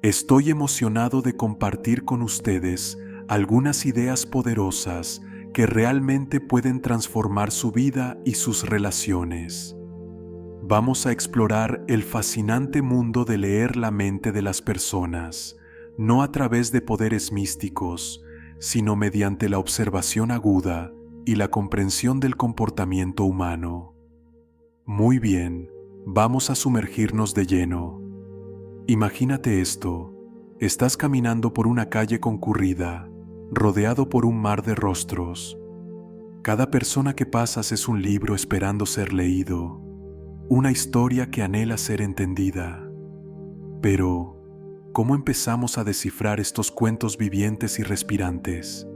Estoy emocionado de compartir con ustedes algunas ideas poderosas que realmente pueden transformar su vida y sus relaciones. Vamos a explorar el fascinante mundo de leer la mente de las personas, no a través de poderes místicos, sino mediante la observación aguda y la comprensión del comportamiento humano. Muy bien, vamos a sumergirnos de lleno. Imagínate esto: estás caminando por una calle concurrida, rodeado por un mar de rostros. Cada persona que pasas es un libro esperando ser leído, una historia que anhela ser entendida. Pero, ¿cómo empezamos a descifrar estos cuentos vivientes y respirantes?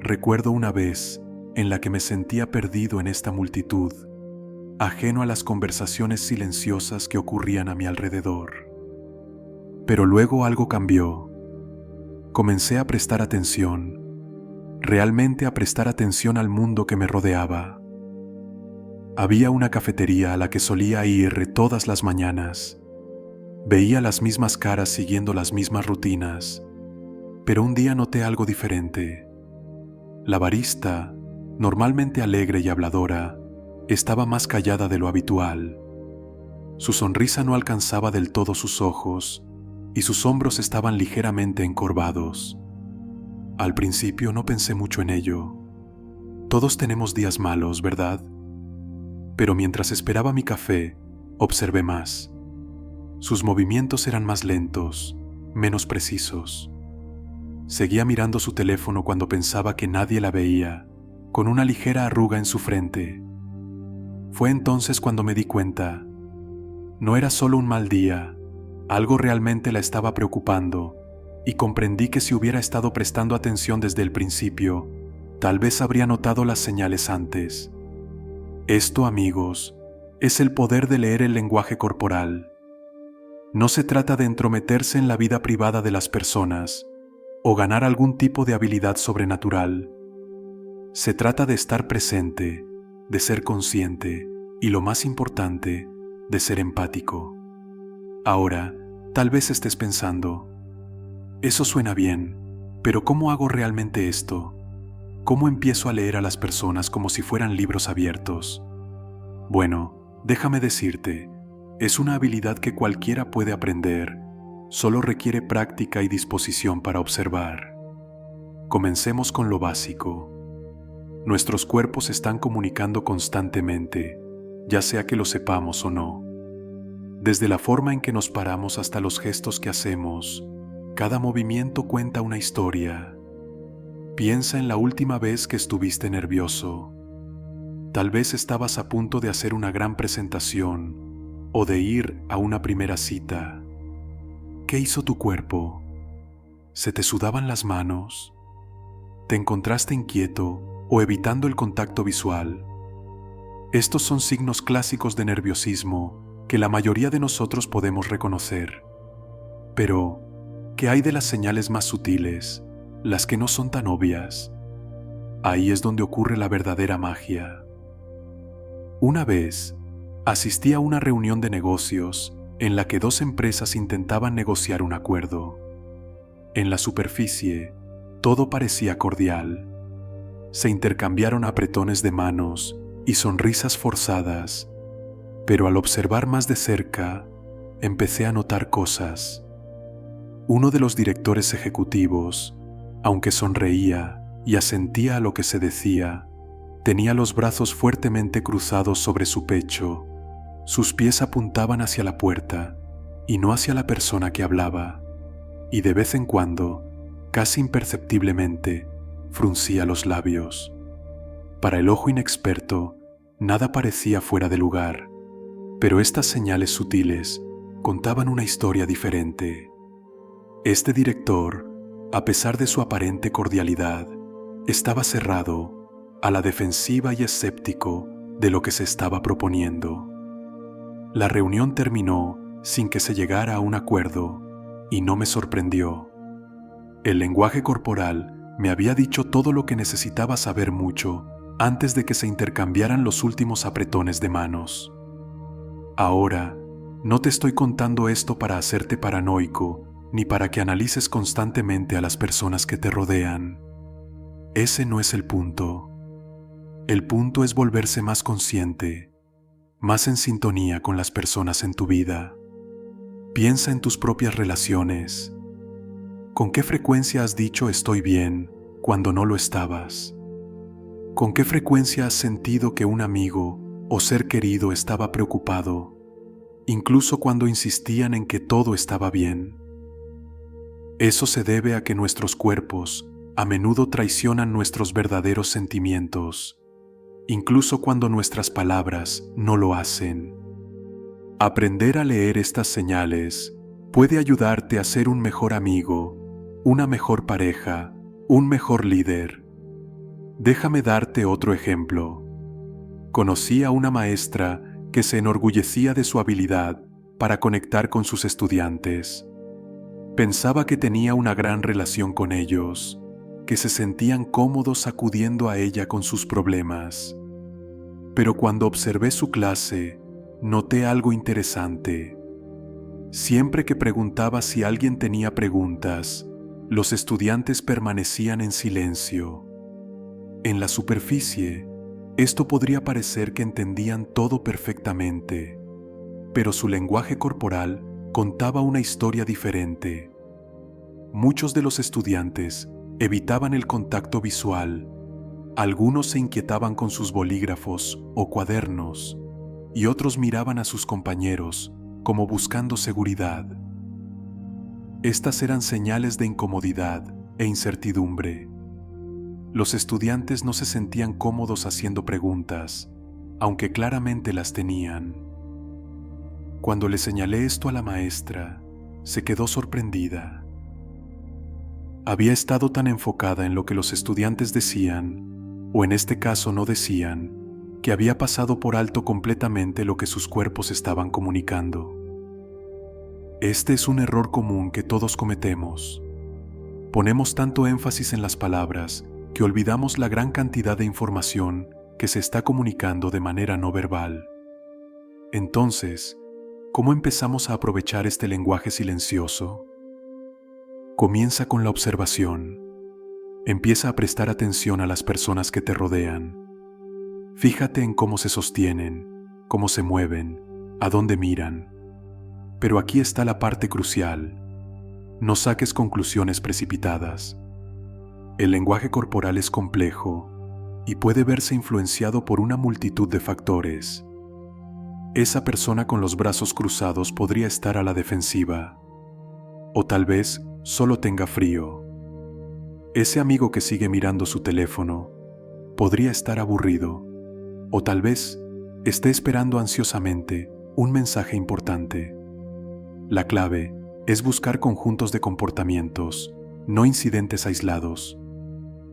Recuerdo una vez en la que me sentía perdido en esta multitud, ajeno a las conversaciones silenciosas que ocurrían a mi alrededor. Pero luego algo cambió. Comencé a prestar atención, realmente a prestar atención al mundo que me rodeaba. Había una cafetería a la que solía ir todas las mañanas. Veía las mismas caras siguiendo las mismas rutinas, pero un día noté algo diferente. La barista, normalmente alegre y habladora, estaba más callada de lo habitual. Su sonrisa no alcanzaba del todo sus ojos y sus hombros estaban ligeramente encorvados. Al principio no pensé mucho en ello. Todos tenemos días malos, ¿verdad? Pero mientras esperaba mi café, observé más. Sus movimientos eran más lentos, menos precisos. Seguía mirando su teléfono cuando pensaba que nadie la veía, con una ligera arruga en su frente. Fue entonces cuando me di cuenta. No era solo un mal día, algo realmente la estaba preocupando, y comprendí que si hubiera estado prestando atención desde el principio, tal vez habría notado las señales antes. Esto, amigos, es el poder de leer el lenguaje corporal. No se trata de entrometerse en la vida privada de las personas o ganar algún tipo de habilidad sobrenatural. Se trata de estar presente, de ser consciente y, lo más importante, de ser empático. Ahora, tal vez estés pensando, eso suena bien, pero ¿cómo hago realmente esto? ¿Cómo empiezo a leer a las personas como si fueran libros abiertos? Bueno, déjame decirte, es una habilidad que cualquiera puede aprender, solo requiere práctica y disposición para observar. Comencemos con lo básico. Nuestros cuerpos están comunicando constantemente, ya sea que lo sepamos o no. Desde la forma en que nos paramos hasta los gestos que hacemos, cada movimiento cuenta una historia. Piensa en la última vez que estuviste nervioso. Tal vez estabas a punto de hacer una gran presentación o de ir a una primera cita. ¿Qué hizo tu cuerpo? ¿Se te sudaban las manos? ¿Te encontraste inquieto o evitando el contacto visual? Estos son signos clásicos de nerviosismo que la mayoría de nosotros podemos reconocer. Pero, ¿qué hay de las señales más sutiles, las que no son tan obvias? Ahí es donde ocurre la verdadera magia. Una vez, asistí a una reunión de negocios en la que dos empresas intentaban negociar un acuerdo. En la superficie, todo parecía cordial. Se intercambiaron apretones de manos y sonrisas forzadas, pero al observar más de cerca, empecé a notar cosas. Uno de los directores ejecutivos, aunque sonreía y asentía a lo que se decía, tenía los brazos fuertemente cruzados sobre su pecho. Sus pies apuntaban hacia la puerta y no hacia la persona que hablaba, y de vez en cuando, casi imperceptiblemente, fruncía los labios. Para el ojo inexperto, nada parecía fuera de lugar, pero estas señales sutiles contaban una historia diferente. Este director, a pesar de su aparente cordialidad, estaba cerrado, a la defensiva y escéptico de lo que se estaba proponiendo. La reunión terminó sin que se llegara a un acuerdo, y no me sorprendió. El lenguaje corporal me había dicho todo lo que necesitaba saber mucho antes de que se intercambiaran los últimos apretones de manos. Ahora, No te estoy contando esto para hacerte paranoico, ni para que analices constantemente a las personas que te rodean. Ese no es el punto. El punto es volverse más consciente, más en sintonía con las personas en tu vida. Piensa en tus propias relaciones. ¿Con qué frecuencia has dicho estoy bien cuando no lo estabas? ¿Con qué frecuencia has sentido que un amigo o ser querido estaba preocupado, incluso cuando insistían en que todo estaba bien? Eso se debe a que nuestros cuerpos a menudo traicionan nuestros verdaderos sentimientos, incluso cuando nuestras palabras no lo hacen. Aprender a leer estas señales puede ayudarte a ser un mejor amigo, una mejor pareja, un mejor líder. Déjame darte otro ejemplo. Conocí a una maestra que se enorgullecía de su habilidad para conectar con sus estudiantes. Pensaba que tenía una gran relación con ellos, que se sentían cómodos acudiendo a ella con sus problemas. Pero cuando observé su clase, noté algo interesante. Siempre que preguntaba si alguien tenía preguntas, los estudiantes permanecían en silencio. En la superficie, esto podría parecer que entendían todo perfectamente, pero su lenguaje corporal contaba una historia diferente. Muchos de los estudiantes evitaban el contacto visual, algunos se inquietaban con sus bolígrafos o cuadernos, y otros miraban a sus compañeros como buscando seguridad. Estas eran señales de incomodidad e incertidumbre. Los estudiantes no se sentían cómodos haciendo preguntas, aunque claramente las tenían. Cuando le señalé esto a la maestra, se quedó sorprendida. Había estado tan enfocada en lo que los estudiantes decían, o en este caso no decían, que había pasado por alto completamente lo que sus cuerpos estaban comunicando. Este es un error común que todos cometemos. Ponemos tanto énfasis en las palabras que olvidamos la gran cantidad de información que se está comunicando de manera no verbal. Entonces, ¿cómo empezamos a aprovechar este lenguaje silencioso? Comienza con la observación. Empieza a prestar atención a las personas que te rodean. Fíjate en cómo se sostienen, cómo se mueven, a dónde miran. Pero aquí está la parte crucial. No saques conclusiones precipitadas. El lenguaje corporal es complejo y puede verse influenciado por una multitud de factores. Esa persona con los brazos cruzados podría estar a la defensiva, o tal vez solo tenga frío. Ese amigo que sigue mirando su teléfono podría estar aburrido, o tal vez esté esperando ansiosamente un mensaje importante. La clave es buscar conjuntos de comportamientos, no incidentes aislados.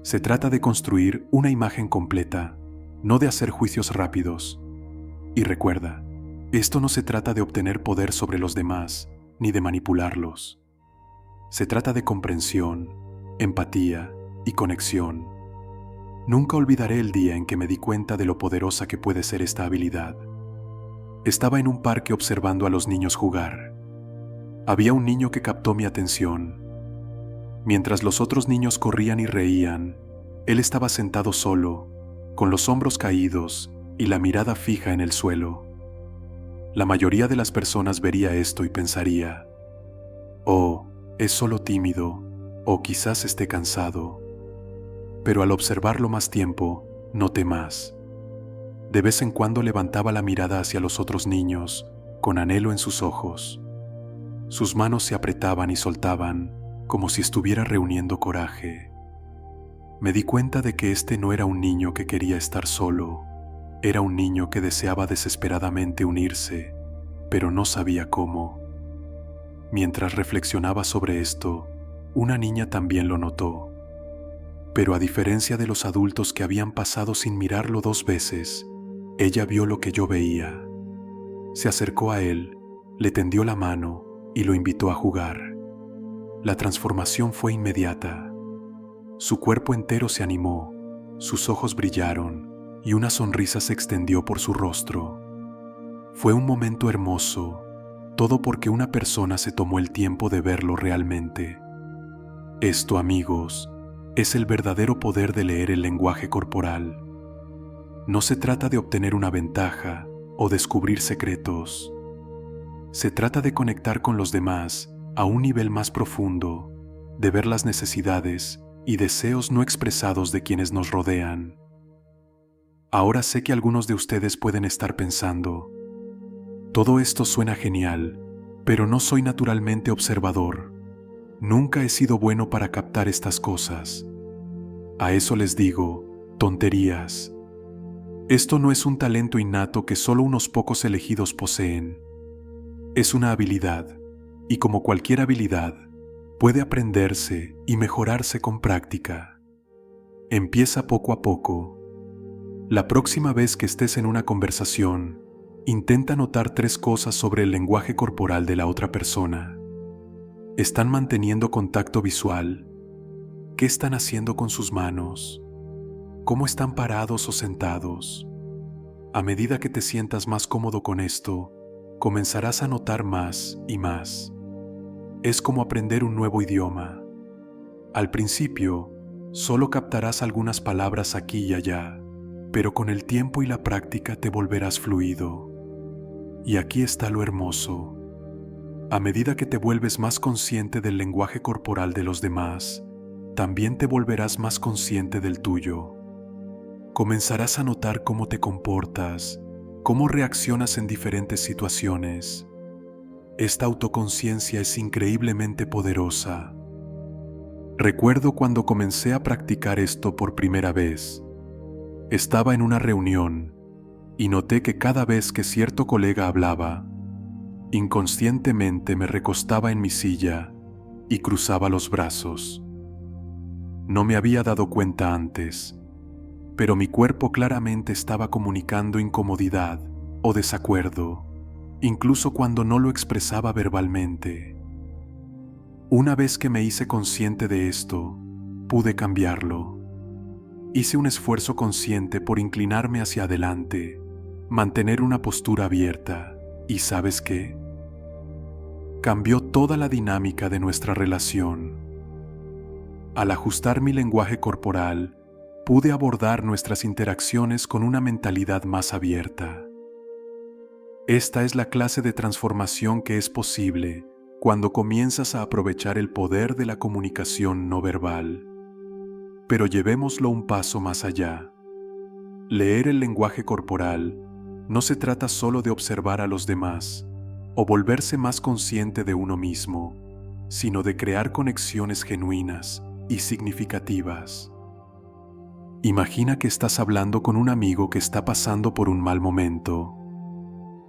Se trata de construir una imagen completa, no de hacer juicios rápidos. Y recuerda, esto no se trata de obtener poder sobre los demás, ni de manipularlos. Se trata de comprensión, empatía y conexión. Nunca olvidaré el día en que me di cuenta de lo poderosa que puede ser esta habilidad. Estaba en un parque observando a los niños jugar. Había un niño que captó mi atención. Mientras los otros niños corrían y reían, él estaba sentado solo, con los hombros caídos y la mirada fija en el suelo. La mayoría de las personas vería esto y pensaría, «Oh, es solo tímido, o quizás esté cansado». Pero al observarlo más tiempo, noté más. De vez en cuando levantaba la mirada hacia los otros niños, con anhelo en sus ojos. Sus manos se apretaban y soltaban, como si estuviera reuniendo coraje. Me di cuenta de que este no era un niño que quería estar solo, era un niño que deseaba desesperadamente unirse, pero no sabía cómo. Mientras reflexionaba sobre esto, una niña también lo notó. Pero a diferencia de los adultos que habían pasado sin mirarlo 2 veces, ella vio lo que yo veía. Se acercó a él, le tendió la mano y lo invitó a jugar. La transformación fue inmediata. Su cuerpo entero se animó, sus ojos brillaron y una sonrisa se extendió por su rostro. Fue un momento hermoso, todo porque una persona se tomó el tiempo de verlo realmente. Esto, amigos, es el verdadero poder de leer el lenguaje corporal. No se trata de obtener una ventaja o descubrir secretos. Se trata de conectar con los demás a un nivel más profundo, de ver las necesidades y deseos no expresados de quienes nos rodean. Ahora sé que algunos de ustedes pueden estar pensando, todo esto suena genial, pero no soy naturalmente observador. Nunca he sido bueno para captar estas cosas. A eso les digo, tonterías. Esto no es un talento innato que solo unos pocos elegidos poseen. Es una habilidad, y como cualquier habilidad, puede aprenderse y mejorarse con práctica. Empieza poco a poco. La próxima vez que estés en una conversación, intenta notar 3 cosas sobre el lenguaje corporal de la otra persona. ¿Están manteniendo contacto visual? ¿Qué están haciendo con sus manos? ¿Cómo están parados o sentados? A medida que te sientas más cómodo con esto, comenzarás a notar más y más. Es como aprender un nuevo idioma. Al principio, solo captarás algunas palabras aquí y allá, pero con el tiempo y la práctica te volverás fluido. Y aquí está lo hermoso. A medida que te vuelves más consciente del lenguaje corporal de los demás, también te volverás más consciente del tuyo. Comenzarás a notar cómo te comportas, cómo reaccionas en diferentes situaciones. Esta autoconciencia es increíblemente poderosa. Recuerdo cuando comencé a practicar esto por primera vez. Estaba en una reunión y noté que cada vez que cierto colega hablaba, inconscientemente me recostaba en mi silla y cruzaba los brazos. No me había dado cuenta antes, pero mi cuerpo claramente estaba comunicando incomodidad o desacuerdo, incluso cuando no lo expresaba verbalmente. Una vez que me hice consciente de esto, pude cambiarlo. Hice un esfuerzo consciente por inclinarme hacia adelante, mantener una postura abierta, y ¿sabes qué? Cambió toda la dinámica de nuestra relación. Al ajustar mi lenguaje corporal, pude abordar nuestras interacciones con una mentalidad más abierta. Esta es la clase de transformación que es posible cuando comienzas a aprovechar el poder de la comunicación no verbal. Pero llevémoslo un paso más allá. Leer el lenguaje corporal no se trata solo de observar a los demás o volverse más consciente de uno mismo, sino de crear conexiones genuinas y significativas. Imagina que estás hablando con un amigo que está pasando por un mal momento.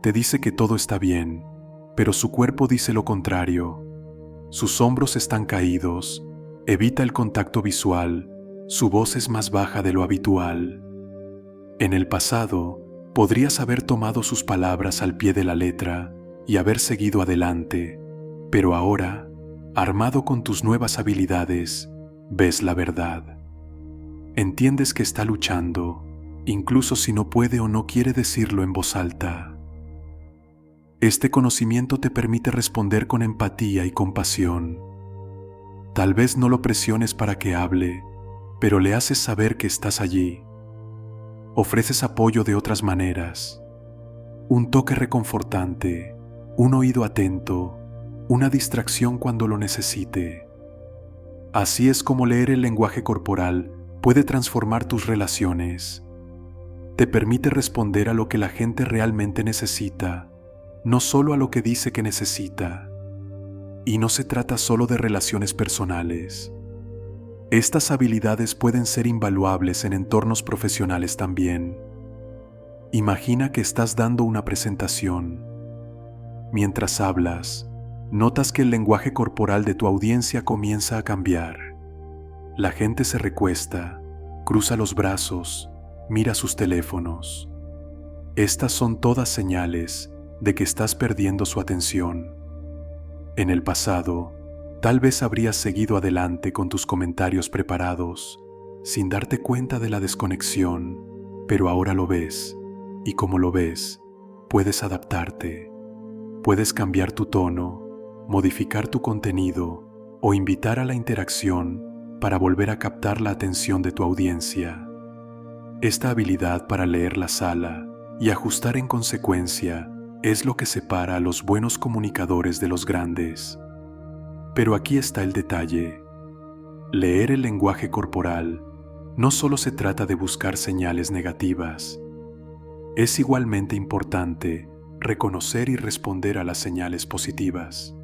Te dice que todo está bien, pero su cuerpo dice lo contrario. Sus hombros están caídos, evita el contacto visual, su voz es más baja de lo habitual. En el pasado, podrías haber tomado sus palabras al pie de la letra y haber seguido adelante, pero ahora, armado con tus nuevas habilidades, ves la verdad. Entiendes que está luchando, incluso si no puede o no quiere decirlo en voz alta. Este conocimiento te permite responder con empatía y compasión. Tal vez no lo presiones para que hable, pero le haces saber que estás allí. Ofreces apoyo de otras maneras. Un toque reconfortante, un oído atento, una distracción cuando lo necesite. Así es como leer el lenguaje corporal puede transformar tus relaciones. Te permite responder a lo que la gente realmente necesita, no solo a lo que dice que necesita. Y no se trata solo de relaciones personales. Estas habilidades pueden ser invaluables en entornos profesionales también. Imagina que estás dando una presentación. Mientras hablas, notas que el lenguaje corporal de tu audiencia comienza a cambiar. La gente se recuesta, cruza los brazos, mira sus teléfonos. Estas son todas señales de que estás perdiendo su atención. En el pasado, tal vez habrías seguido adelante con tus comentarios preparados, sin darte cuenta de la desconexión, pero ahora lo ves, y como lo ves, puedes adaptarte. Puedes cambiar tu tono, modificar tu contenido o invitar a la interacción para volver a captar la atención de tu audiencia. Esta habilidad para leer la sala y ajustar en consecuencia es lo que separa a los buenos comunicadores de los grandes. Pero aquí está el detalle. Leer el lenguaje corporal no solo se trata de buscar señales negativas. Es igualmente importante reconocer y responder a las señales positivas.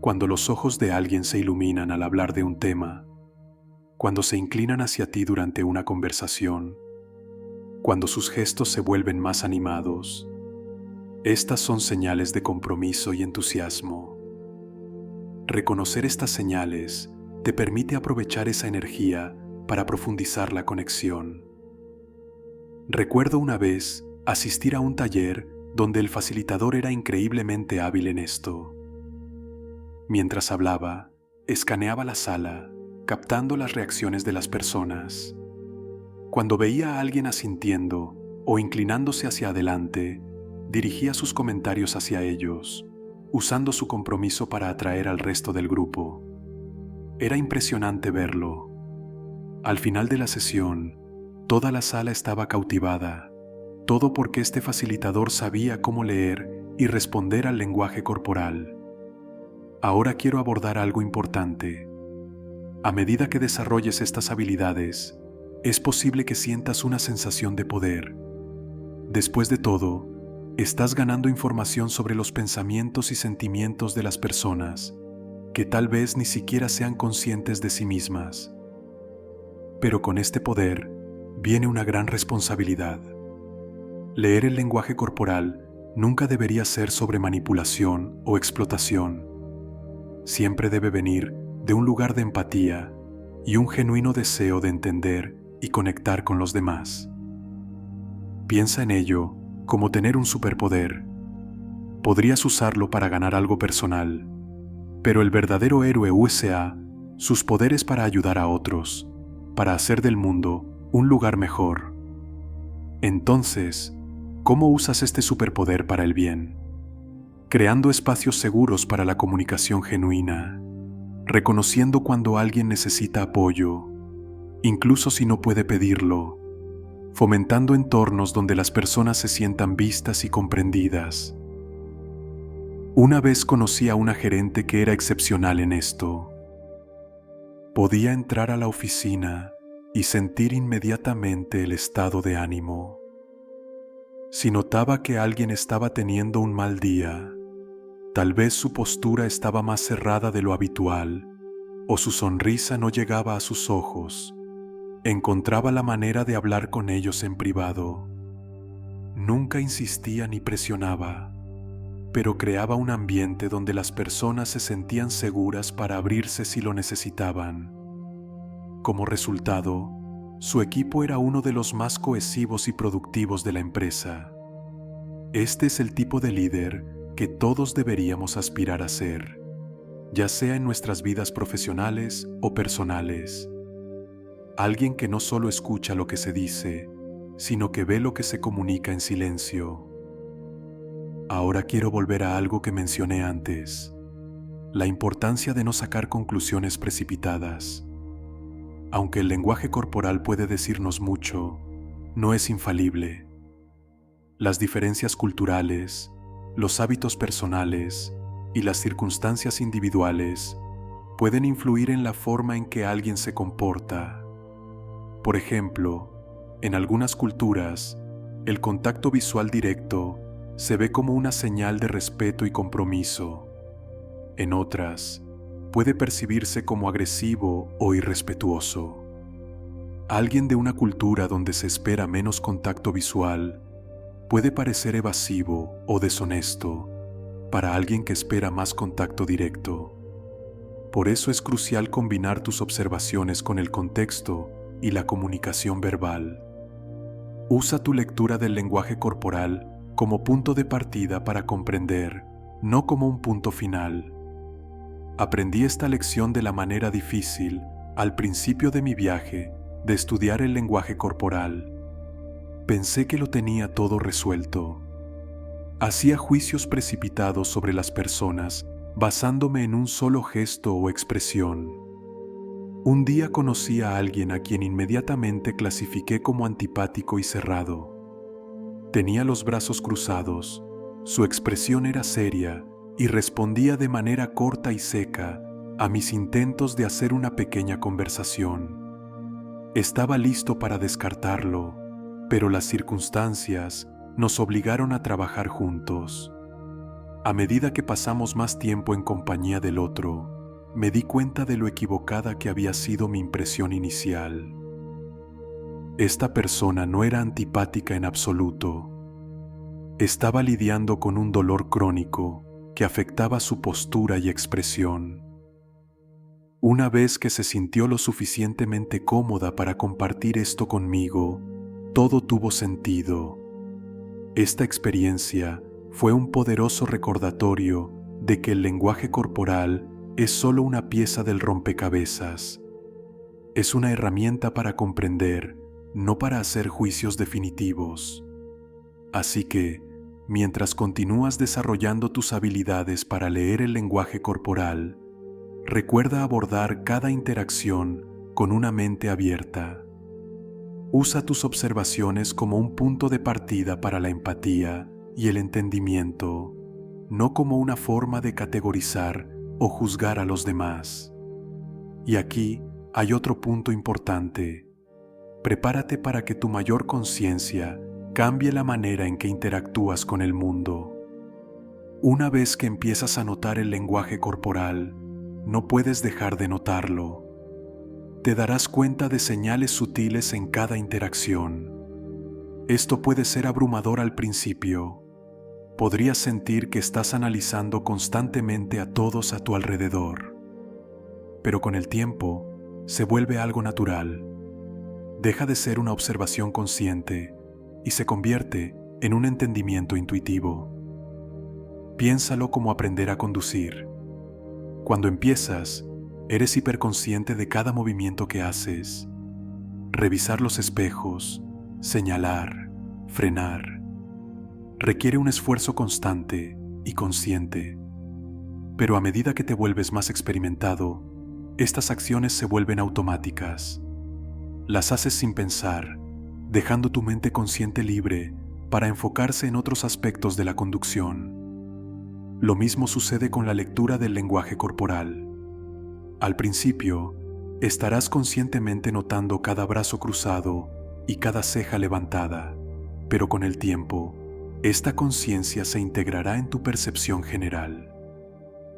Cuando los ojos de alguien se iluminan al hablar de un tema, cuando se inclinan hacia ti durante una conversación, cuando sus gestos se vuelven más animados, estas son señales de compromiso y entusiasmo. Reconocer estas señales te permite aprovechar esa energía para profundizar la conexión. Recuerdo una vez asistir a un taller donde el facilitador era increíblemente hábil en esto. Mientras hablaba, escaneaba la sala, captando las reacciones de las personas. Cuando veía a alguien asintiendo o inclinándose hacia adelante, dirigía sus comentarios hacia ellos, usando su compromiso para atraer al resto del grupo. Era impresionante verlo. Al final de la sesión, toda la sala estaba cautivada, todo porque este facilitador sabía cómo leer y responder al lenguaje corporal. Ahora quiero abordar algo importante. A medida que desarrolles estas habilidades, es posible que sientas una sensación de poder. Después de todo, estás ganando información sobre los pensamientos y sentimientos de las personas, que tal vez ni siquiera sean conscientes de sí mismas. Pero con este poder viene una gran responsabilidad. Leer el lenguaje corporal nunca debería ser sobre manipulación o explotación. Siempre debe venir de un lugar de empatía y un genuino deseo de entender y conectar con los demás. Piensa en ello como tener un superpoder. Podrías usarlo para ganar algo personal, pero el verdadero héroe usa sus poderes para ayudar a otros, para hacer del mundo un lugar mejor. Entonces, ¿cómo usas este superpoder para el bien? Creando espacios seguros para la comunicación genuina, reconociendo cuando alguien necesita apoyo, incluso si no puede pedirlo, fomentando entornos donde las personas se sientan vistas y comprendidas. Una vez conocí a una gerente que era excepcional en esto. Podía entrar a la oficina y sentir inmediatamente el estado de ánimo. Si notaba que alguien estaba teniendo un mal día, tal vez su postura estaba más cerrada de lo habitual, o su sonrisa no llegaba a sus ojos, encontraba la manera de hablar con ellos en privado. Nunca insistía ni presionaba, pero creaba un ambiente donde las personas se sentían seguras para abrirse si lo necesitaban. Como resultado, su equipo era uno de los más cohesivos y productivos de la empresa. Este es el tipo de líder que todos deberíamos aspirar a ser, ya sea en nuestras vidas profesionales o personales. Alguien que no solo escucha lo que se dice, sino que ve lo que se comunica en silencio. Ahora quiero volver a algo que mencioné antes, la importancia de no sacar conclusiones precipitadas. Aunque el lenguaje corporal puede decirnos mucho, no es infalible. Las diferencias culturales, los hábitos personales y las circunstancias individuales pueden influir en la forma en que alguien se comporta. Por ejemplo, en algunas culturas, el contacto visual directo se ve como una señal de respeto y compromiso. En otras, puede percibirse como agresivo o irrespetuoso. Alguien de una cultura donde se espera menos contacto visual puede parecer evasivo o deshonesto para alguien que espera más contacto directo. Por eso es crucial combinar tus observaciones con el contexto y la comunicación verbal. Usa tu lectura del lenguaje corporal como punto de partida para comprender, no como un punto final. Aprendí esta lección de la manera difícil al principio de mi viaje de estudiar el lenguaje corporal. Pensé que lo tenía todo resuelto. Hacía juicios precipitados sobre las personas basándome en un solo gesto o expresión. Un día conocí a alguien a quien inmediatamente clasifiqué como antipático y cerrado. Tenía los brazos cruzados, su expresión era seria y respondía de manera corta y seca a mis intentos de hacer una pequeña conversación. Estaba listo para descartarlo, pero las circunstancias nos obligaron a trabajar juntos. A medida que pasamos más tiempo en compañía del otro, me di cuenta de lo equivocada que había sido mi impresión inicial. Esta persona no era antipática en absoluto. Estaba lidiando con un dolor crónico que afectaba su postura y expresión. Una vez que se sintió lo suficientemente cómoda para compartir esto conmigo, todo tuvo sentido. Esta experiencia fue un poderoso recordatorio de que el lenguaje corporal es solo una pieza del rompecabezas. Es una herramienta para comprender, no para hacer juicios definitivos. Así que, mientras continúas desarrollando tus habilidades para leer el lenguaje corporal, recuerda abordar cada interacción con una mente abierta. Usa tus observaciones como un punto de partida para la empatía y el entendimiento, no como una forma de categorizar o juzgar a los demás. Y aquí hay otro punto importante. Prepárate para que tu mayor conciencia cambie la manera en que interactúas con el mundo. Una vez que empiezas a notar el lenguaje corporal, no puedes dejar de notarlo. Te darás cuenta de señales sutiles en cada interacción. Esto puede ser abrumador al principio. Podrías sentir que estás analizando constantemente a todos a tu alrededor. Pero con el tiempo, se vuelve algo natural. Deja de ser una observación consciente y se convierte en un entendimiento intuitivo. Piénsalo como aprender a conducir. Cuando empiezas, eres hiperconsciente de cada movimiento que haces. Revisar los espejos, señalar, frenar. Requiere un esfuerzo constante y consciente. Pero a medida que te vuelves más experimentado, estas acciones se vuelven automáticas. Las haces sin pensar, dejando tu mente consciente libre para enfocarse en otros aspectos de la conducción. Lo mismo sucede con la lectura del lenguaje corporal. Al principio, estarás conscientemente notando cada brazo cruzado y cada ceja levantada, pero con el tiempo, esta conciencia se integrará en tu percepción general.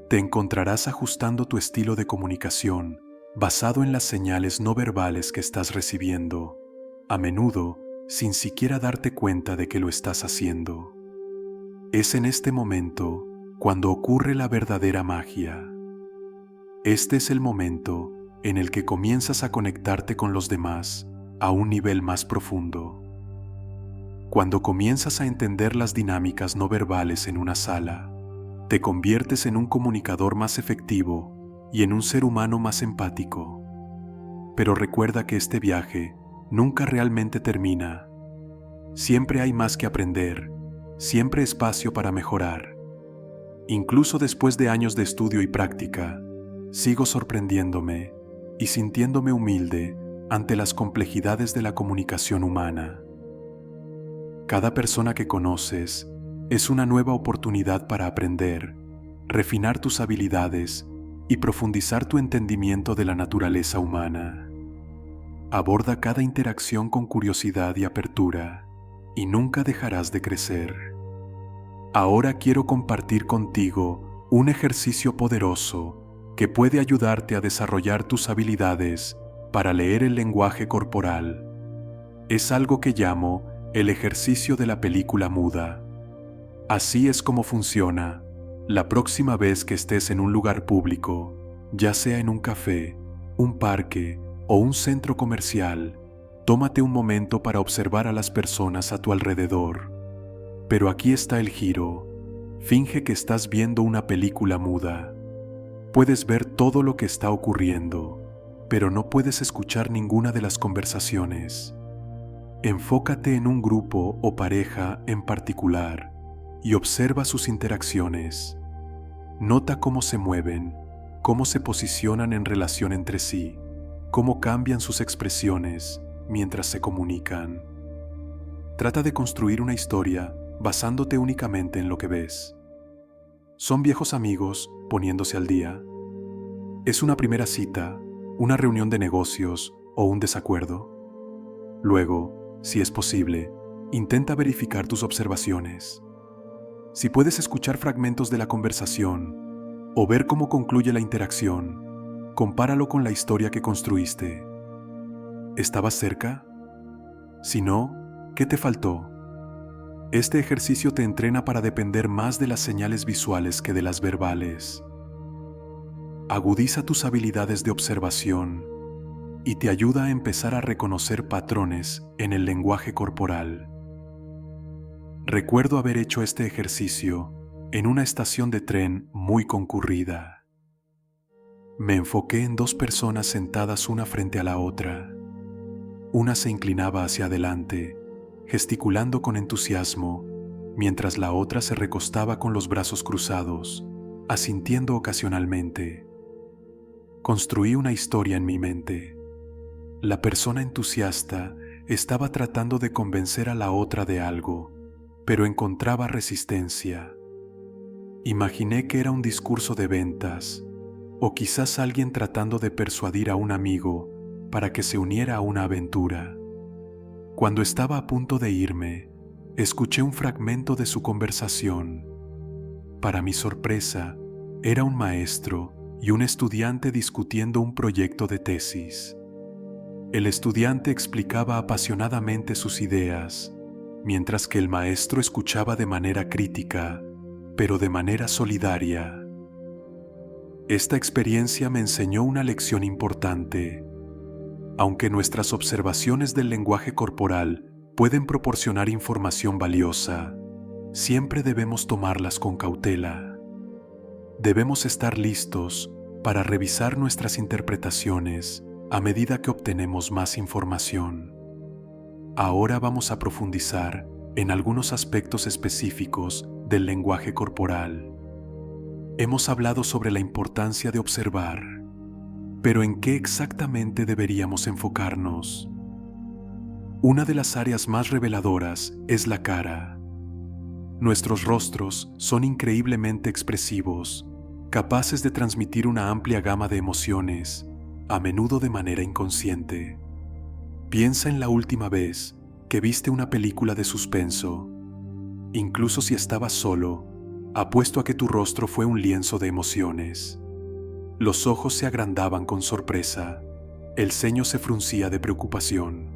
Te encontrarás ajustando tu estilo de comunicación basado en las señales no verbales que estás recibiendo, a menudo sin siquiera darte cuenta de que lo estás haciendo. Es en este momento cuando ocurre la verdadera magia. Este es el momento en el que comienzas a conectarte con los demás a un nivel más profundo. Cuando comienzas a entender las dinámicas no verbales en una sala, te conviertes en un comunicador más efectivo y en un ser humano más empático. Pero recuerda que este viaje nunca realmente termina. Siempre hay más que aprender, siempre espacio para mejorar. Incluso después de años de estudio y práctica, sigo sorprendiéndome y sintiéndome humilde ante las complejidades de la comunicación humana. Cada persona que conoces es una nueva oportunidad para aprender, refinar tus habilidades y profundizar tu entendimiento de la naturaleza humana. Aborda cada interacción con curiosidad y apertura, y nunca dejarás de crecer. Ahora quiero compartir contigo un ejercicio poderoso que puede ayudarte a desarrollar tus habilidades para leer el lenguaje corporal. Es algo que llamo el ejercicio de la película muda. Así es como funciona. La próxima vez que estés en un lugar público, ya sea en un café, un parque o un centro comercial, tómate un momento para observar a las personas a tu alrededor. Pero aquí está el giro. Finge que estás viendo una película muda. Puedes ver todo lo que está ocurriendo, pero no puedes escuchar ninguna de las conversaciones. Enfócate en un grupo o pareja en particular y observa sus interacciones. Nota cómo se mueven, cómo se posicionan en relación entre sí, cómo cambian sus expresiones mientras se comunican. Trata de construir una historia basándote únicamente en lo que ves. ¿Son viejos amigos poniéndose al día? ¿Es una primera cita, una reunión de negocios o un desacuerdo? Luego, si es posible, intenta verificar tus observaciones. Si puedes escuchar fragmentos de la conversación o ver cómo concluye la interacción, compáralo con la historia que construiste. ¿Estabas cerca? Si no, ¿qué te faltó? Este ejercicio te entrena para depender más de las señales visuales que de las verbales. Agudiza tus habilidades de observación y te ayuda a empezar a reconocer patrones en el lenguaje corporal. Recuerdo haber hecho este ejercicio en una estación de tren muy concurrida. Me enfoqué en dos personas sentadas una frente a la otra. Una se inclinaba hacia adelante, gesticulando con entusiasmo, mientras la otra se recostaba con los brazos cruzados, asintiendo ocasionalmente. Construí una historia en mi mente. La persona entusiasta estaba tratando de convencer a la otra de algo, pero encontraba resistencia. Imaginé que era un discurso de ventas, o quizás alguien tratando de persuadir a un amigo para que se uniera a una aventura. Cuando estaba a punto de irme, escuché un fragmento de su conversación. Para mi sorpresa, era un maestro y un estudiante discutiendo un proyecto de tesis. El estudiante explicaba apasionadamente sus ideas, mientras que el maestro escuchaba de manera crítica, pero de manera solidaria. Esta experiencia me enseñó una lección importante. Aunque nuestras observaciones del lenguaje corporal pueden proporcionar información valiosa, siempre debemos tomarlas con cautela. Debemos estar listos para revisar nuestras interpretaciones a medida que obtenemos más información. Ahora vamos a profundizar en algunos aspectos específicos del lenguaje corporal. Hemos hablado sobre la importancia de observar, pero ¿en qué exactamente deberíamos enfocarnos? Una de las áreas más reveladoras es la cara. Nuestros rostros son increíblemente expresivos, capaces de transmitir una amplia gama de emociones, a menudo de manera inconsciente. Piensa en la última vez que viste una película de suspenso. Incluso si estabas solo, apuesto a que tu rostro fue un lienzo de emociones. Los ojos se agrandaban con sorpresa, el ceño se fruncía de preocupación,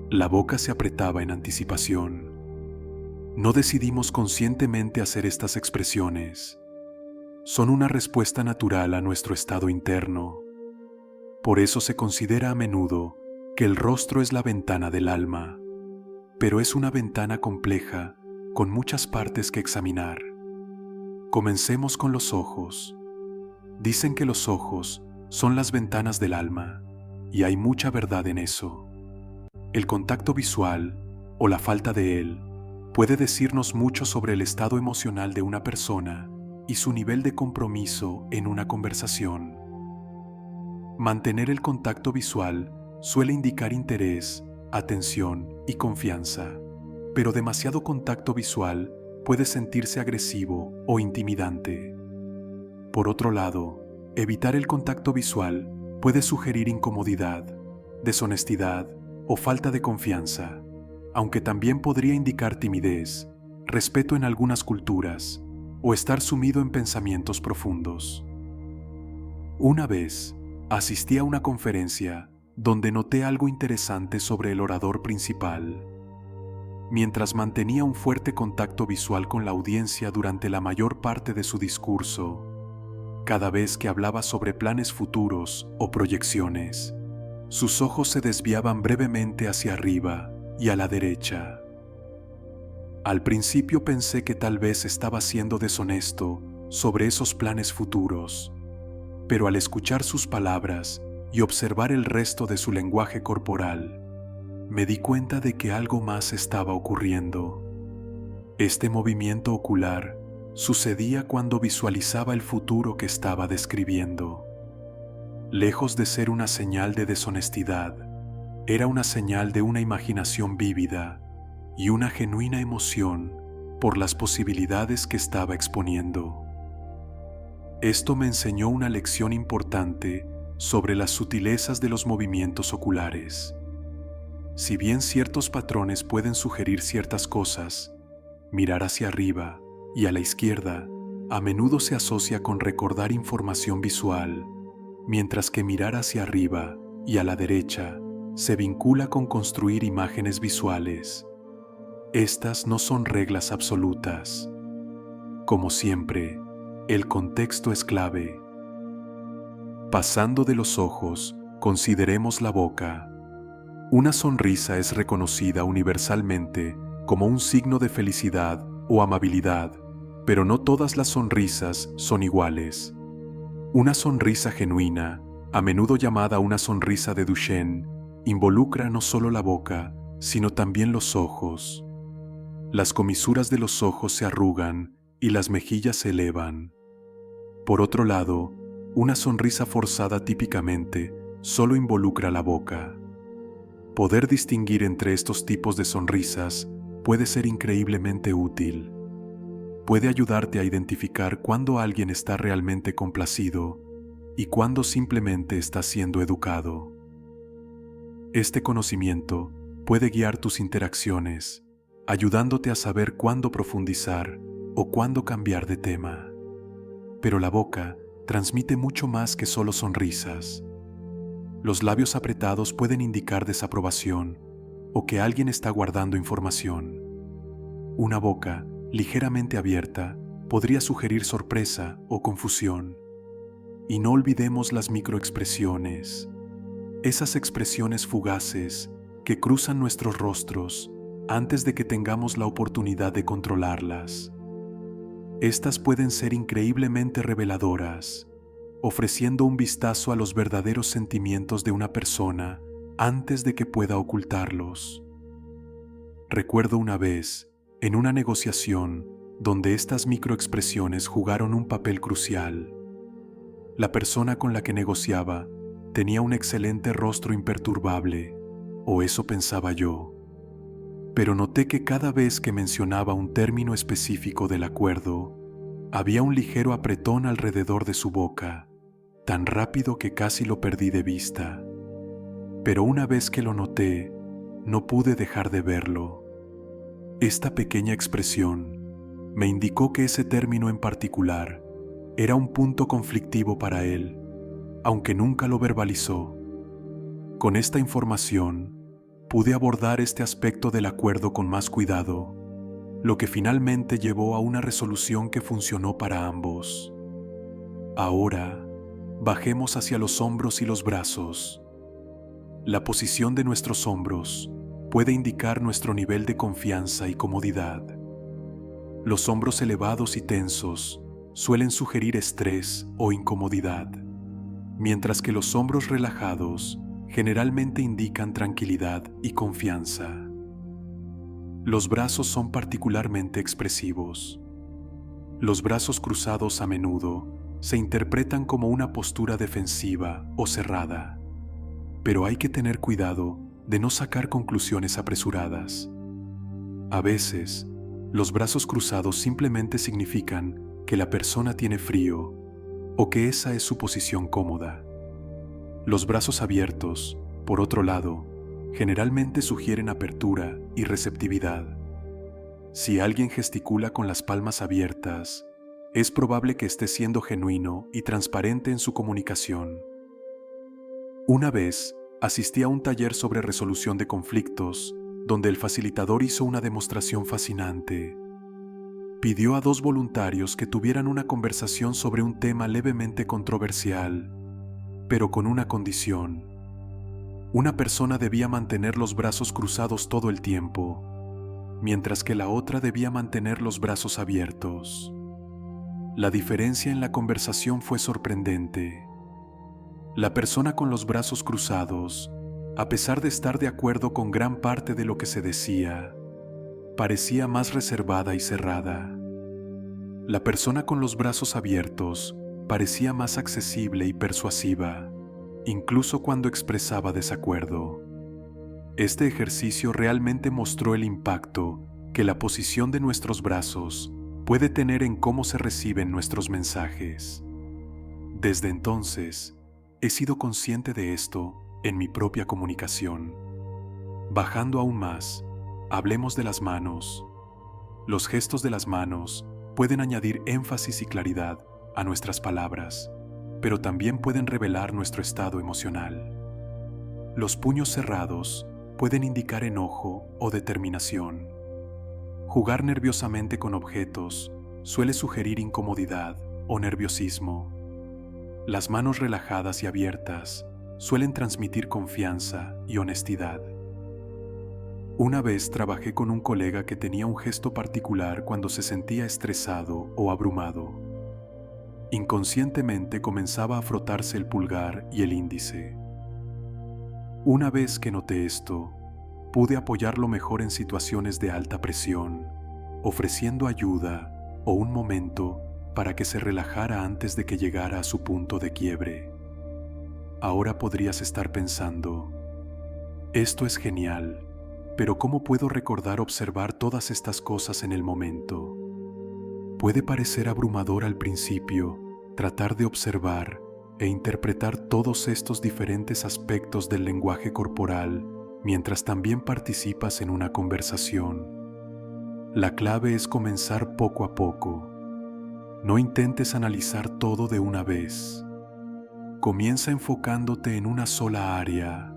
la boca se apretaba en anticipación. No decidimos conscientemente hacer estas expresiones. Son una respuesta natural a nuestro estado interno. Por eso se considera a menudo que el rostro es la ventana del alma, pero es una ventana compleja con muchas partes que examinar. Comencemos con los ojos. Dicen que los ojos son las ventanas del alma, y hay mucha verdad en eso. El contacto visual, o la falta de él, puede decirnos mucho sobre el estado emocional de una persona y su nivel de compromiso en una conversación. Mantener el contacto visual suele indicar interés, atención y confianza, pero demasiado contacto visual puede sentirse agresivo o intimidante. Por otro lado, evitar el contacto visual puede sugerir incomodidad, deshonestidad o falta de confianza, aunque también podría indicar timidez, respeto en algunas culturas o estar sumido en pensamientos profundos. Una vez, asistí a una conferencia donde noté algo interesante sobre el orador principal. Mientras mantenía un fuerte contacto visual con la audiencia durante la mayor parte de su discurso, cada vez que hablaba sobre planes futuros o proyecciones, sus ojos se desviaban brevemente hacia arriba y a la derecha. Al principio pensé que tal vez estaba siendo deshonesto sobre esos planes futuros, pero al escuchar sus palabras y observar el resto de su lenguaje corporal, me di cuenta de que algo más estaba ocurriendo. Este movimiento ocular sucedía cuando visualizaba el futuro que estaba describiendo. Lejos de ser una señal de deshonestidad, era una señal de una imaginación vívida y una genuina emoción por las posibilidades que estaba exponiendo. Esto me enseñó una lección importante sobre las sutilezas de los movimientos oculares. Si bien ciertos patrones pueden sugerir ciertas cosas, mirar hacia arriba y a la izquierda a menudo se asocia con recordar información visual, mientras que mirar hacia arriba y a la derecha se vincula con construir imágenes visuales. Estas no son reglas absolutas. Como siempre, el contexto es clave. Pasando de los ojos, consideremos la boca. Una sonrisa es reconocida universalmente como un signo de felicidad o amabilidad, pero no todas las sonrisas son iguales. Una sonrisa genuina, a menudo llamada una sonrisa de Duchenne, involucra no solo la boca, sino también los ojos. Las comisuras de los ojos se arrugan y las mejillas se elevan. Por otro lado, una sonrisa forzada típicamente solo involucra la boca. Poder distinguir entre estos tipos de sonrisas puede ser increíblemente útil. Puede ayudarte a identificar cuándo alguien está realmente complacido y cuándo simplemente está siendo educado. Este conocimiento puede guiar tus interacciones, ayudándote a saber cuándo profundizar o cuándo cambiar de tema. Pero la boca transmite mucho más que solo sonrisas. Los labios apretados pueden indicar desaprobación o que alguien está guardando información. Una boca ligeramente abierta podría sugerir sorpresa o confusión. Y no olvidemos las microexpresiones, esas expresiones fugaces que cruzan nuestros rostros antes de que tengamos la oportunidad de controlarlas. Estas pueden ser increíblemente reveladoras, ofreciendo un vistazo a los verdaderos sentimientos de una persona antes de que pueda ocultarlos. Recuerdo una vez, en una negociación, donde estas microexpresiones jugaron un papel crucial. La persona con la que negociaba tenía un excelente rostro imperturbable, o eso pensaba yo. Pero noté que cada vez que mencionaba un término específico del acuerdo, había un ligero apretón alrededor de su boca, tan rápido que casi lo perdí de vista. Pero una vez que lo noté, no pude dejar de verlo. Esta pequeña expresión me indicó que ese término en particular era un punto conflictivo para él, aunque nunca lo verbalizó. Con esta información, pude abordar este aspecto del acuerdo con más cuidado, lo que finalmente llevó a una resolución que funcionó para ambos. Ahora, bajemos hacia los hombros y los brazos. La posición de nuestros hombros puede indicar nuestro nivel de confianza y comodidad. Los hombros elevados y tensos suelen sugerir estrés o incomodidad, mientras que los hombros relajados generalmente indican tranquilidad y confianza. Los brazos son particularmente expresivos. Los brazos cruzados a menudo se interpretan como una postura defensiva o cerrada, pero hay que tener cuidado de no sacar conclusiones apresuradas. A veces, los brazos cruzados simplemente significan que la persona tiene frío o que esa es su posición cómoda. Los brazos abiertos, por otro lado, generalmente sugieren apertura y receptividad. Si alguien gesticula con las palmas abiertas, es probable que esté siendo genuino y transparente en su comunicación. Una vez, asistí a un taller sobre resolución de conflictos, donde el facilitador hizo una demostración fascinante. Pidió a 2 voluntarios que tuvieran una conversación sobre un tema levemente controversial, pero con una condición. Una persona debía mantener los brazos cruzados todo el tiempo, mientras que la otra debía mantener los brazos abiertos. La diferencia en la conversación fue sorprendente. La persona con los brazos cruzados, a pesar de estar de acuerdo con gran parte de lo que se decía, parecía más reservada y cerrada. La persona con los brazos abiertos parecía más accesible y persuasiva, incluso cuando expresaba desacuerdo. Este ejercicio realmente mostró el impacto que la posición de nuestros brazos puede tener en cómo se reciben nuestros mensajes. Desde entonces, he sido consciente de esto en mi propia comunicación. Bajando aún más, hablemos de las manos. Los gestos de las manos pueden añadir énfasis y claridad a nuestras palabras, pero también pueden revelar nuestro estado emocional. Los puños cerrados pueden indicar enojo o determinación. Jugar nerviosamente con objetos suele sugerir incomodidad o nerviosismo. Las manos relajadas y abiertas suelen transmitir confianza y honestidad. Una vez trabajé con un colega que tenía un gesto particular cuando se sentía estresado o abrumado. Inconscientemente comenzaba a frotarse el pulgar y el índice. Una vez que noté esto, pude apoyarlo mejor en situaciones de alta presión, ofreciendo ayuda o un momento para que se relajara antes de que llegara a su punto de quiebre. Ahora podrías estar pensando, esto es genial, pero ¿cómo puedo recordar observar todas estas cosas en el momento? Puede parecer abrumador al principio tratar de observar e interpretar todos estos diferentes aspectos del lenguaje corporal mientras también participas en una conversación. La clave es comenzar poco a poco. No intentes analizar todo de una vez. Comienza enfocándote en una sola área,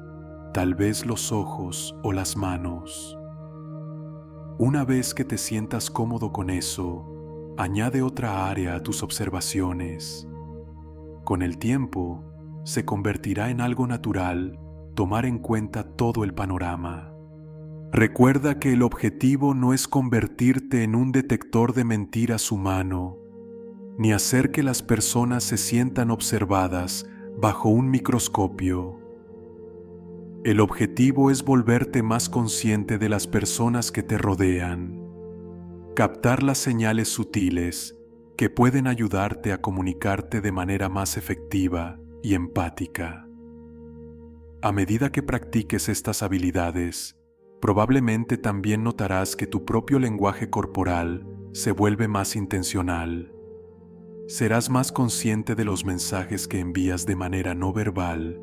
tal vez los ojos o las manos. Una vez que te sientas cómodo con eso, añade otra área a tus observaciones. Con el tiempo, se convertirá en algo natural tomar en cuenta todo el panorama. Recuerda que el objetivo no es convertirte en un detector de mentiras humano, ni hacer que las personas se sientan observadas bajo un microscopio. El objetivo es volverte más consciente de las personas que te rodean, captar las señales sutiles que pueden ayudarte a comunicarte de manera más efectiva y empática. A medida que practiques estas habilidades, probablemente también notarás que tu propio lenguaje corporal se vuelve más intencional. Serás más consciente de los mensajes que envías de manera no verbal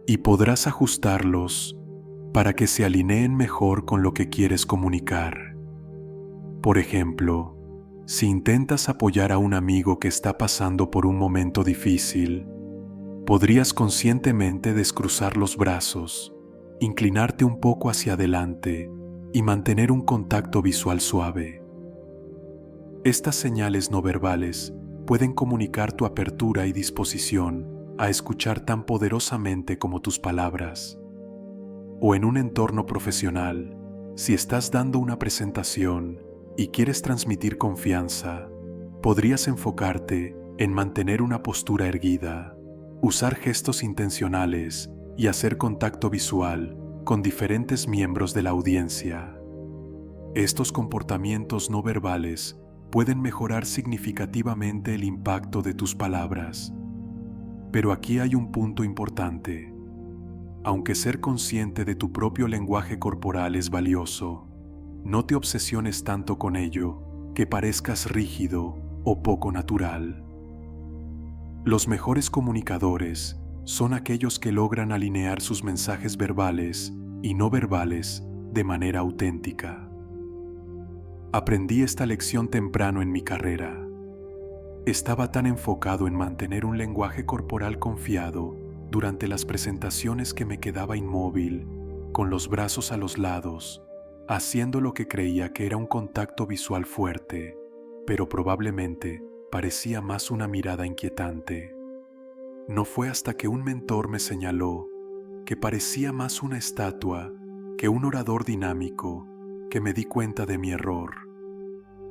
y podrás ajustarlos para que se alineen mejor con lo que quieres comunicar. Por ejemplo, si intentas apoyar a un amigo que está pasando por un momento difícil, podrías conscientemente descruzar los brazos, inclinarte un poco hacia adelante y mantener un contacto visual suave. Estas señales no verbales pueden comunicar tu apertura y disposición a escuchar tan poderosamente como tus palabras. O en un entorno profesional, si estás dando una presentación y quieres transmitir confianza, podrías enfocarte en mantener una postura erguida, usar gestos intencionales y hacer contacto visual con diferentes miembros de la audiencia. Estos comportamientos no verbales pueden mejorar significativamente el impacto de tus palabras. Pero aquí hay un punto importante. Aunque ser consciente de tu propio lenguaje corporal es valioso, no te obsesiones tanto con ello que parezcas rígido o poco natural. Los mejores comunicadores son aquellos que logran alinear sus mensajes verbales y no verbales de manera auténtica. Aprendí esta lección temprano en mi carrera. Estaba tan enfocado en mantener un lenguaje corporal confiado durante las presentaciones que me quedaba inmóvil, con los brazos a los lados, haciendo lo que creía que era un contacto visual fuerte, pero probablemente parecía más una mirada inquietante. No fue hasta que un mentor me señaló que parecía más una estatua que un orador dinámico que me di cuenta de mi error.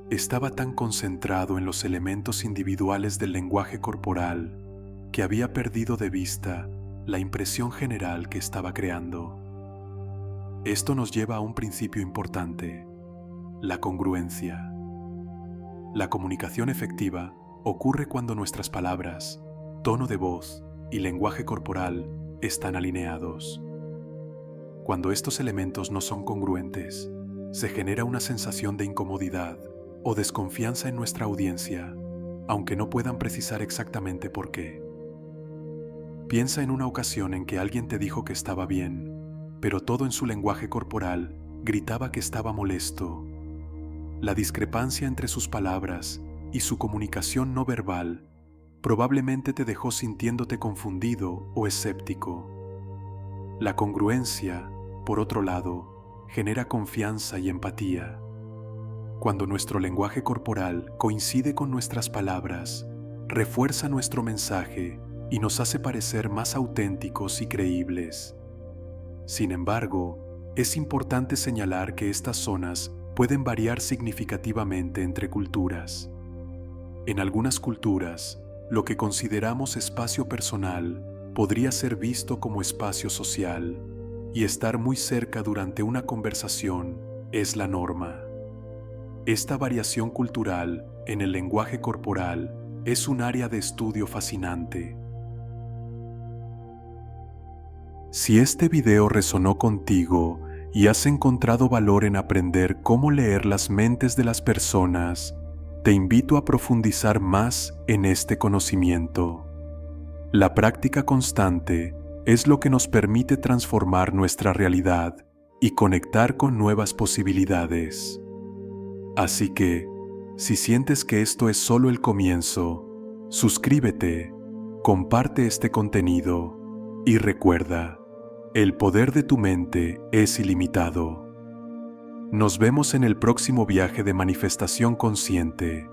Estaba tan concentrado en los elementos individuales del lenguaje corporal que había perdido de vista la impresión general que estaba creando. Esto nos lleva a un principio importante. La congruencia. La comunicación efectiva ocurre cuando nuestras palabras, tono de voz y lenguaje corporal están alineados. Cuando estos elementos no son congruentes, se genera una sensación de incomodidad o desconfianza en nuestra audiencia, aunque no puedan precisar exactamente por qué. Piensa en una ocasión en que alguien te dijo que estaba bien, pero todo en su lenguaje corporal gritaba que estaba molesto. La discrepancia entre sus palabras y su comunicación no verbal probablemente te dejó sintiéndote confundido o escéptico. La congruencia, por otro lado, genera confianza y empatía. Cuando nuestro lenguaje corporal coincide con nuestras palabras, refuerza nuestro mensaje y nos hace parecer más auténticos y creíbles. Sin embargo, es importante señalar que estas zonas pueden variar significativamente entre culturas. En algunas culturas, lo que consideramos espacio personal podría ser visto como espacio social, y estar muy cerca durante una conversación es la norma. Esta variación cultural en el lenguaje corporal es un área de estudio fascinante. Si este video resonó contigo y has encontrado valor en aprender cómo leer las mentes de las personas, te invito a profundizar más en este conocimiento. La práctica constante es lo que nos permite transformar nuestra realidad y conectar con nuevas posibilidades. Así que, si sientes que esto es solo el comienzo, suscríbete, comparte este contenido y recuerda, el poder de tu mente es ilimitado. Nos vemos en el próximo viaje de manifestación consciente.